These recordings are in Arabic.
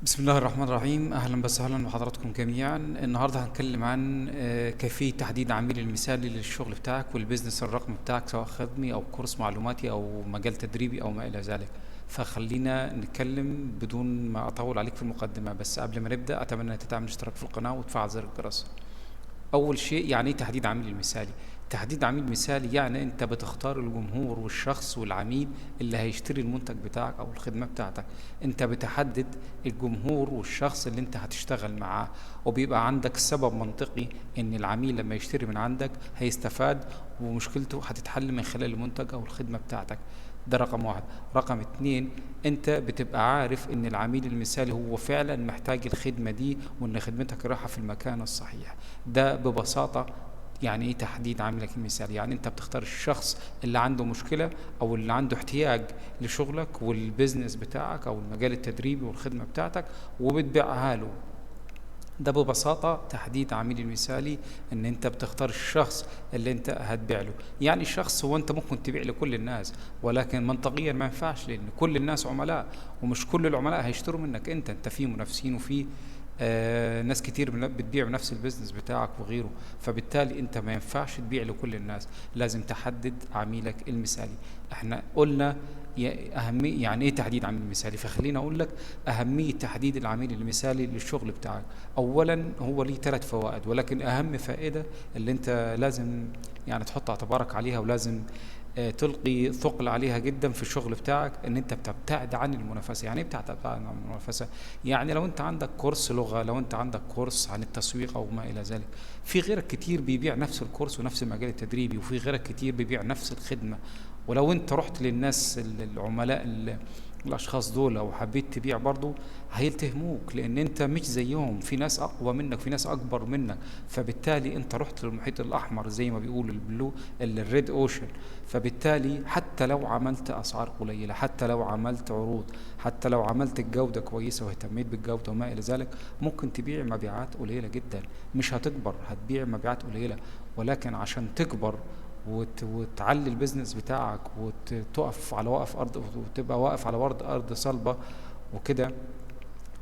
بسم الله الرحمن الرحيم. أهلا وسهلا بحضراتكم جميعا. النهاردة هنتكلم عن كيفية تحديد عميل المثالي للشغل بتاعك والبيزنس الرقمي بتاعك، سواء خدمي أو كورس معلوماتي أو مجال تدريبي أو ما إلى ذلك. فخلينا نتكلم بدون ما أطول عليك في المقدمة، بس قبل ما نبدأ أتمنى تعمل اشتراك في القناة وتفعل زر الجرس. أول شيء، يعني إيه تحديد عميل المثالي؟ تحديد عميل مثالي يعني أنت بتختار الجمهور والشخص والعميل اللي هيشتري المنتج بتاعك أو الخدمة بتاعتك. أنت بتحدد الجمهور والشخص اللي أنت هتشتغل معاه، وبيبقى عندك سبب منطقي إن العميل لما يشتري من عندك هيستفاد ومشكلته هتتحل من خلال المنتج أو الخدمة بتاعتك. ده رقم واحد. رقم اتنين، انت بتبقى عارف ان العميل المثالي هو فعلا محتاج الخدمة دي، وان خدمتك رايحة في المكان الصحيح. ده ببساطة يعني ايه تحديد عميلك المثالي. يعني انت بتختار الشخص اللي عنده مشكلة او اللي عنده احتياج لشغلك والبيزنس بتاعك او المجال التدريبي والخدمة بتاعتك، وبتبيعها له. ده ببساطة تحديد عميل المثالي، ان انت بتختار الشخص اللي انت هتبيع له. يعني الشخص هو انت ممكن تبيع لكل الناس، ولكن منطقيا ما ينفعش، لان كل الناس عملاء، ومش كل العملاء هيشتروا منك انت في منافسين، وفي ناس كتير بتبيع بنفس البيزنس بتاعك وغيره. فبالتالي انت ما ينفعش تبيع لكل الناس، لازم تحدد عميلك المثالي. احنا قلنا أهمية يعني إيه تحديد عميل مثالي، فخليني أقول لك أهمية تحديد العميل المثالي للشغل بتاعك. أولا، هو ليه ثلاث فوائد، ولكن أهم فائدة اللي أنت لازم يعني تحط اعتبارك عليها، ولازم تلقي ثقل عليها جدا في الشغل بتاعك، ان انت بتبتعد عن المنافسه. يعني ايه بتبتعد عن المنافسه؟ يعني لو انت عندك كورس لغه، لو انت عندك كورس عن التسويق او ما الى ذلك، في غيرك كتير بيبيع نفس الكورس ونفس المجال التدريبي، وفي غيرك كتير بيبيع نفس الخدمه. ولو انت رحت للناس العملاء الاشخاص دول وحبيت تبيع برضو، هيلتهموك، لان انت مش زيهم، في ناس اقوى منك، في ناس اكبر منك. فبالتالي انت رحت للمحيط الاحمر زي ما بيقولوا البلو، الريد اوشن. فبالتالي حتى لو عملت اسعار قليله، حتى لو عملت عروض، حتى لو عملت الجوده كويسه واهتميت بالجوده وما الى ذلك، ممكن تبيع مبيعات قليله جدا. مش هتكبر، هتبيع مبيعات قليله. ولكن عشان تكبر وتعلي البيزنس بتاعك وتقف على وقف ارض، وتبقى واقف على ارض صلبه وكده،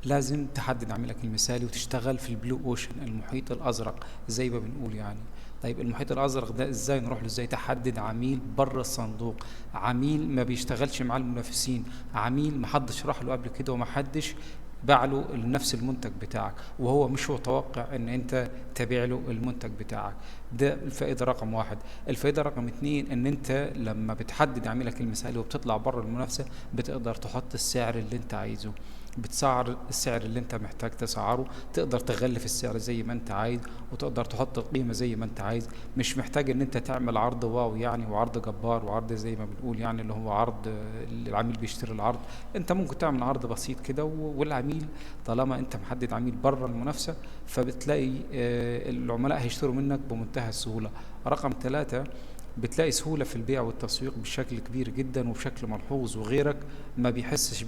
لازم تحدد عميلك المثالي وتشتغل في البلو اوشن، المحيط الازرق زي ما بنقول يعني. طيب المحيط الازرق ده ازاي نروح له؟ ازاي تحدد عميل بره الصندوق، عميل ما بيشتغلش مع المنافسين، عميل ما حدش راح له قبل كده وما حدش باع له نفس المنتج بتاعك، وهو مش متوقع ان انت تبيع له المنتج بتاعك. ده الفائده رقم واحد. الفائده رقم اتنين، ان انت لما بتحدد عميلك المثالي وبتطلع بره المنافسه، بتقدر تحط السعر اللي انت عايزه، بتسعر السعر اللي انت محتاج تسعره، تقدر تغلف السعر زي ما انت عايز، وتقدر تحط القيمة زي ما انت عايز. مش محتاج ان انت تعمل عرض واو يعني، وعرض جبار، وعرض زي ما بنقول يعني اللي هو عرض العميل بيشتري العرض. انت ممكن تعمل عرض بسيط كده والعميل، طالما انت محدد عميل بره المنافسة، فبتلاقي العملاء هيشتروا منك بمنتهى السهولة. رقم ثلاثة، بتلاقي سهولة في البيع والتسويق بشكل كبير جدا وبشكل ملحوظ، وغيرك ما بيحسش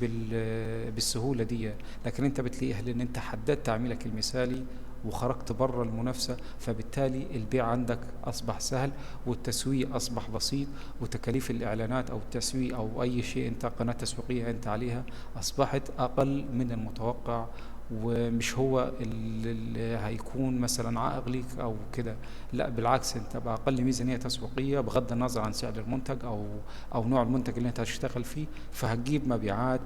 بالسهولة دي. لكن انت بتلاقيها لان انت حددت عميلك المثالي وخرجت بره المنافسة، فبالتالي البيع عندك أصبح سهل، والتسويق أصبح بسيط، وتكاليف الإعلانات أو التسويق أو أي شيء أنت قناة تسويقية أنت عليها أصبحت أقل من المتوقع. ومش هو اللي هيكون مثلا عائق ليك او كده، لا بالعكس، انت باقل ميزانيه تسويقيه بغض النظر عن سعر المنتج او نوع المنتج اللي انت هتشتغل فيه، فهتجيب مبيعات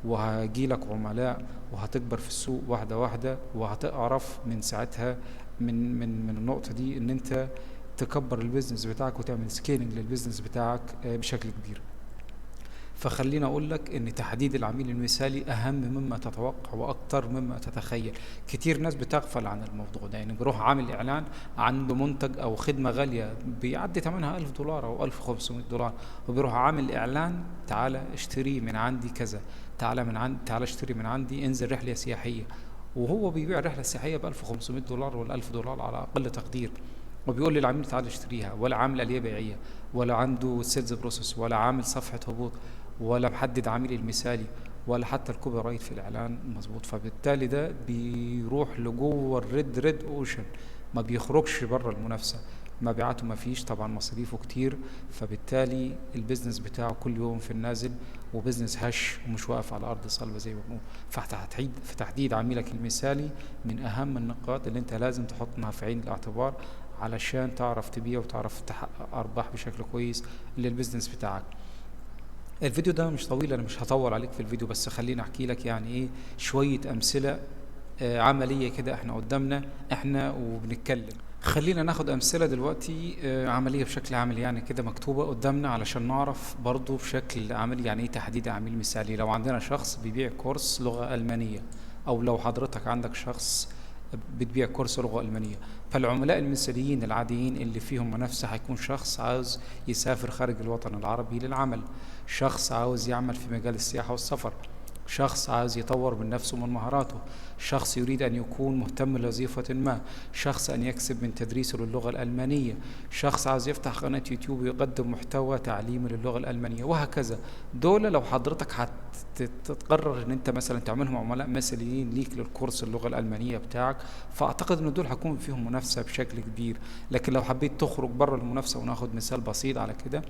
وهجيلك عملاء، وهتكبر في السوق واحده واحده، وهتعرف من ساعتها من النقطه دي ان انت تكبر البيزنس بتاعك وتعمل سكيلنج للبيزنس بتاعك بشكل كبير. فخليني اقول لك ان تحديد العميل المثالي اهم مما تتوقع واكتر مما تتخيل. كتير ناس بتغفل عن الموضوع ده، يعني بيروح عامل اعلان عنده منتج او خدمة غالية بيعدي ثمنها $1000 او $1500، وبيروح عامل اعلان تعالى اشتري من عندي كذا، تعالى اشتري من عندي، انزل رحلة سياحية. وهو بيبيع رحلة سياحية ب $1500 ولا $1000 على اقل تقدير، وبيقول للعميل تعال اشتريها، ولا عامل آلية بيعية، ولا عنده سيلز بروسيس، ولا عامل صفحة هبوط، ولا محدد عميل المثالي، ولا حتى الكوبي رايت في الاعلان مظبوط. فبالتالي ده بيروح لجوه الريد اوشن، ما بيخرجش بره المنافسه. مبيعاته ما فيش، طبعا مصاريفه كتير، فبالتالي البيزنس بتاعه كل يوم في النازل، وبزنس هش ومش واقف على ارض صلبه زي ما بنقول. فتحديد عميلك المثالي من اهم النقاط اللي انت لازم تحطها في عين الاعتبار علشان تعرف تبيع وتعرف تحقق ارباح بشكل كويس للبيزنس بتاعك. الفيديو ده مش طويل، انا مش هطول عليك في الفيديو، بس خليني احكي لك يعني ايه شويه امثله عمليه كده احنا قدامنا احنا وبنتكلم. خلينا ناخد أمثلة دلوقتي عملية بشكل عملي يعني كده مكتوبة قدامنا علشان نعرف برضو بشكل عملي يعني ايه تحديد عميل مثالي. لو عندنا شخص بيبيع كورس لغة ألمانية، أو لو حضرتك عندك شخص بتبيع كورس لغة ألمانية، فالعملاء المثاليين العاديين اللي فيهم منافسة هيكون شخص عاوز يسافر خارج الوطن العربي للعمل، شخص عاوز يعمل في مجال السياحة والسفر، شخص عايز يطور من نفسه ومن مهاراته، شخص يريد أن يكون مهتم لوظيفة ما، شخص أن يكسب من تدريسه للغة الألمانية، شخص عايز يفتح قناة يوتيوب ويقدم محتوى تعليمي للغة الألمانية، وهكذا. دول لو حضرتك هتقرر ان انت مثلا تعملهم عملاء مثاليين ليك للكورس اللغة الألمانية بتاعك، فأعتقد ان دول هيكون فيهم منافسة بشكل كبير. لكن لو حبيت تخرج بره المنافسة، وناخد مثال بسيط على كده،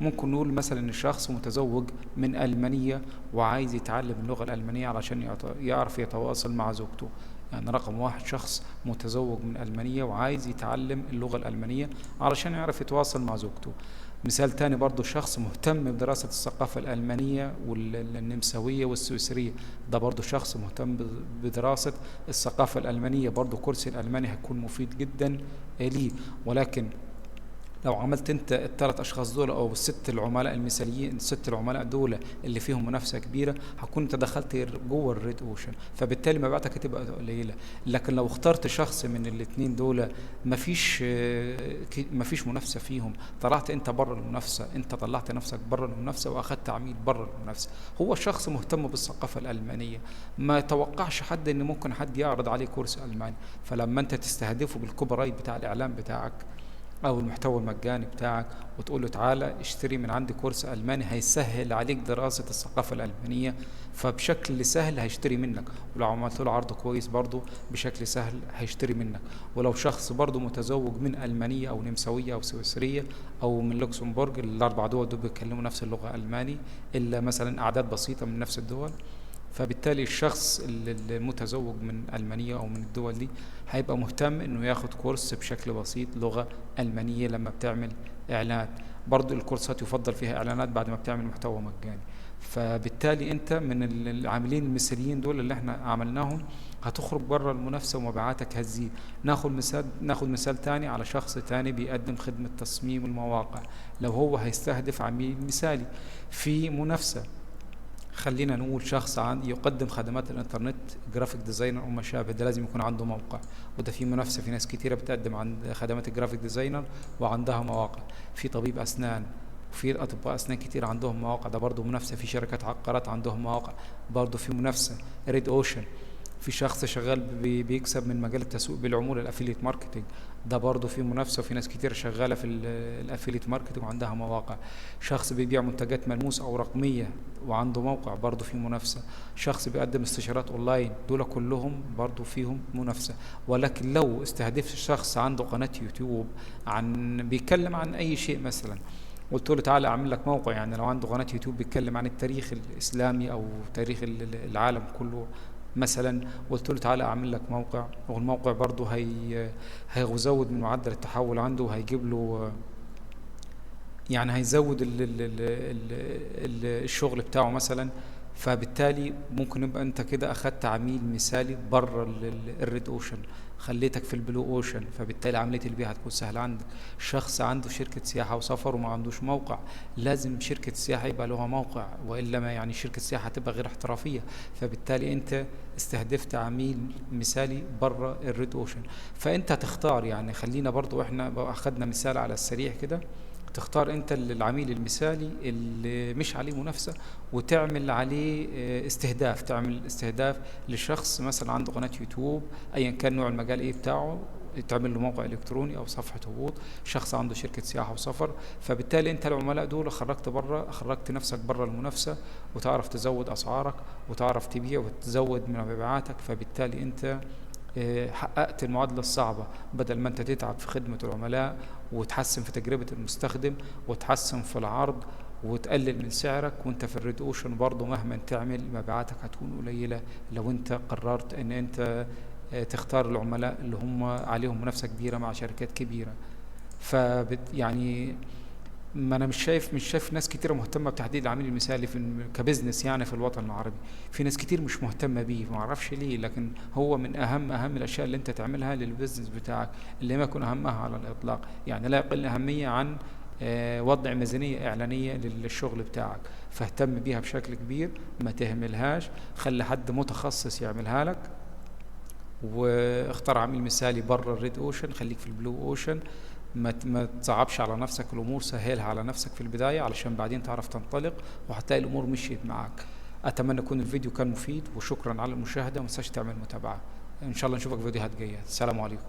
ممكن نقول مثلا ان الشخص متزوج من ألمانية وعايز يتعلم اللغة الألمانية علشان يعرف يتواصل مع زوجته. يعني رقم واحد، شخص متزوج من ألمانية وعايز يتعلم اللغة الألمانية علشان يعرف يتواصل مع زوجته. مثال تاني برضو، شخص مهتم بدراسة الثقافة الألمانية والنمساوية والسويسرية، ده برضو شخص مهتم بدراسة الثقافة الألمانية، برضو كورس الألماني هيكون مفيد جدا ليه. ولكن لو عملت انت الثلاث اشخاص دول او الست العملاء المثاليين، الست العملاء دول اللي فيهم منافسه كبيره، هتكون انت دخلت جوه الريد اوشن، فبالتالي مبيعاتك هتبقى قليله. لكن لو اخترت شخص من الاثنين دول مفيش منافسه فيهم، طلعت انت بره المنافسه، انت طلعت نفسك بره المنافسه واخدت عميل بره المنافسه. هو شخص مهتم بالثقافه الالمانيه، ما توقعش حد ان ممكن حد يعرض عليه كورس الماني، فلما انت تستهدفه بالكوبي رايت بتاع الاعلان بتاعك او المحتوى المجاني بتاعك، وتقول له تعالى اشتري من عندي كورس الماني هيسهل عليك دراسة الثقافة الالمانية، فبشكل سهل هيشتري منك. ولو عملت له عرض كويس برضه بشكل سهل هيشتري منك. ولو شخص برضه متزوج من المانية او نمساوية او سويسرية او من لوكسمبورغ، الاربع دول دول بيتكلموا نفس اللغة الالماني، الا مثلا اعداد بسيطة من نفس الدول، فبالتالي الشخص المتزوج من ألمانيا أو من الدول دي هيبقى مهتم إنه ياخد كورس بشكل بسيط لغة ألمانية لما بتعمل إعلان. برضو الكورسات يفضل فيها إعلانات بعد ما بتعمل محتوى مجاني. فبالتالي أنت من العاملين المثاليين دول اللي احنا عملناهم هتخرج بره المنافسة ومبيعاتك هتزيد. ناخد مثال تاني على شخص تاني بيقدم خدمة تصميم المواقع. لو هو هيستهدف عميل مثالي في منافسة، خلينا نقول شخص يقدم خدمات الانترنت، جرافيك ديزاينر او ما شابه، ده لازم يكون عنده موقع، وده في منافسه، في ناس كتيره بتقدم عن خدمات الجرافيك ديزاينر وعندها مواقع. في طبيب اسنان وفي اطباء اسنان كتير عندهم مواقع، ده برضه منافسه. في شركات عقارات عندهم مواقع، برضه في منافسه. ريد اوشن، في شخص شغال بيكسب من مجال التسويق بالعمولة، الافيليت ماركتنج، ده برضه في منافسة، وفي ناس كتير شغالة في الافيليت ماركتنج وعندها مواقع. شخص بيبيع منتجات ملموسة او رقمية وعنده موقع، برضه في منافسة. شخص بيقدم استشارات اونلاين، دول كلهم برضه فيهم منافسة. ولكن لو استهدفت شخص عنده قناة يوتيوب بيتكلم عن اي شيء مثلا، قلت له تعالى اعمل لك موقع، يعني لو عنده قناة يوتيوب بيتكلم عن التاريخ الاسلامي او تاريخ العالم كله مثلا، قلت له تعالى اعمل لك موقع، والموقع برضه هيزود من معدل التحول عنده، وهيجيب له يعني هيزود الشغل بتاعه مثلا. فبالتالي ممكن يبقى انت كده اخدت عميل مثالي بره الريد اوشن، خليتك في البلو اوشن، فبالتالي عمليه البيع هتكون سهله عندك. شخص عنده شركه سياحه وسفر وما عندوش موقع، لازم شركه السياحه يبقى لها موقع، والا ما يعني شركه السياحه هتبقى غير احترافيه. فبالتالي انت استهدفت عميل مثالي بره الريد اوشن. فانت هتختار، يعني خلينا برضو احنا اخدنا مثال على السريع كده، تختار انت العميل المثالي اللي مش عليه منافسة، وتعمل عليه استهداف، تعمل استهداف لشخص مثلا عنده قناة يوتيوب ايا كان نوع المجال ايه بتاعه، تعمل له موقع الكتروني او صفحة هبوط. شخص عنده شركة سياحة وسفر، فبالتالي انت العملاء دول خرجت نفسك بره المنافسة، وتعرف تزود اسعارك وتعرف تبيع وتزود من مبيعاتك. فبالتالي انت حققت المعادلة الصعبة، بدل ما انت تتعب في خدمة العملاء وتحسن في تجربة المستخدم وتحسن في العرض وتقلل من سعرك، وانت في الريد اوشن برضه مهما تعمل مبيعاتك هتكون قليلة لو انت قررت ان انت تختار العملاء اللي هم عليهم منافسة كبيرة مع شركات كبيرة. يعني ما انا مش شايف ناس كتيره مهتمه بتحديد العميل المثالي كبزنس يعني في الوطن العربي. في ناس كتير مش مهتمه بيه، ما اعرفش ليه، لكن هو من اهم الاشياء اللي انت تعملها للبزنس بتاعك، اللي ما يكون اهمها على الاطلاق، يعني لا يقل اهميه عن وضع ميزانيه اعلانيه للشغل بتاعك. فاهتم بيها بشكل كبير، ما تهملهاش، خلي حد متخصص يعملها لك، واختار عميل مثالي بره الريد اوشن، خليك في البلو اوشن. ما تصعبش على نفسك الامور، سهلها على نفسك في البدايه علشان بعدين تعرف تنطلق وهتلاقي الامور مشيت معاك. اتمنى يكون الفيديو كان مفيد، وشكرا على المشاهده، وما تنساش تعمل متابعه. ان شاء الله نشوفك في فيديوهات جايه. السلام عليكم.